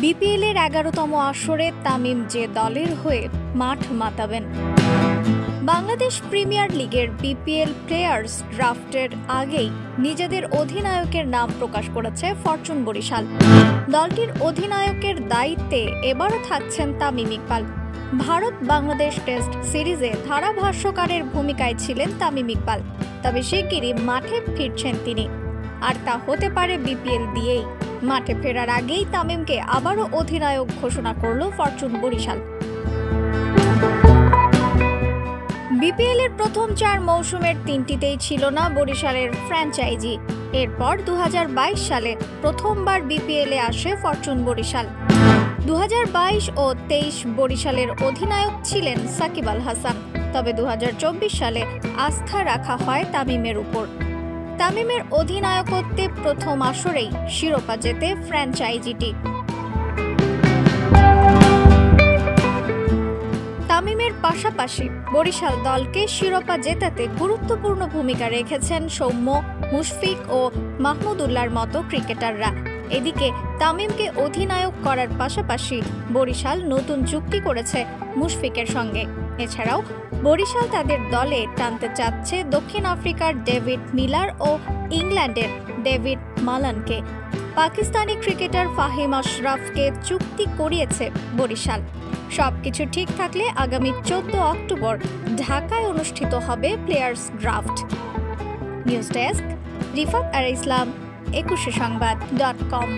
BPL এর 11তম আসরে তামিম যে দলের হয়ে মাঠ মাতাবেন। বাংলাদেশ প্রিমিয়ার লিগের বিপিএল প্লেয়ার্স ড্রাফটের আগেই নিজেদের অধিনায়কের নাম প্রকাশ করেছে ফরচুন বরিশাল। দলটির অধিনায়কের দায়িত্বে এবারও থাকছেন তামিম ইকবাল। ভারত বাংলাদেশ টেস্ট সিরিজে ধারাভাষ্যকারের ভূমিকায় ছিলেন তামিম ইকবাল, তবে শিগগিরই মাঠে ফিরছেন তিনি, আর তা হতে পারে বিপিএল দিয়েই। মাঠে ফেরার আগেই তামিমকে আবারও অধিনায়ক ঘোষণা করল ফরচুন বরিশাল। বিপিএল এর প্রথম 4 মৌসুমের 3টিতেই ছিল না বরিশালের ফ্র্যাঞ্চাইজি। এরপর 2022 সালে প্রথমবার বিপিএল এ আসে ফরচুন বরিশাল। 2022 ও 23 বরিশালের অধিনায়ক ছিলেন সাকিব আল হাসান, তবে 2024 সালে আস্থা রাখা হয় তামিমের উপর। তামিমের অধিনায়কত্বে প্রথম আসরেই শিরোপা জেতে ফ্র্যাঞ্চাইজিটি। তামিমের পাশাপাশি বরিশাল দলকে শিরোপা জেতাতে গুরুত্বপূর্ণ ভূমিকা রেখেছেন সৌম্য, মুশফিক ও মাহমুদুল্লাহর মতো ক্রিকেটাররা। এদিকে তামিমকে অধিনায়ক করার পাশাপাশি বরিশাল নতুন চুক্তি করেছে মুশফিকের সঙ্গে। এছাড়াও বরিশাল তাদের দলে টানতে চাচ্ছে দক্ষিণ আফ্রিকার ডেভিড মিলার ও ইংল্যান্ডের ডেভিড মালানকে। পাকিস্তানি ক্রিকেটার ফাহিম আশরাফকে চুক্তি করিয়েছে বরিশাল। সবকিছু ঠিক থাকলে আগামী 14 অক্টোবর ঢাকায় অনুষ্ঠিত হবে players draft. News desk, Rifat আর ইসলাম, 21সংবাদ.com।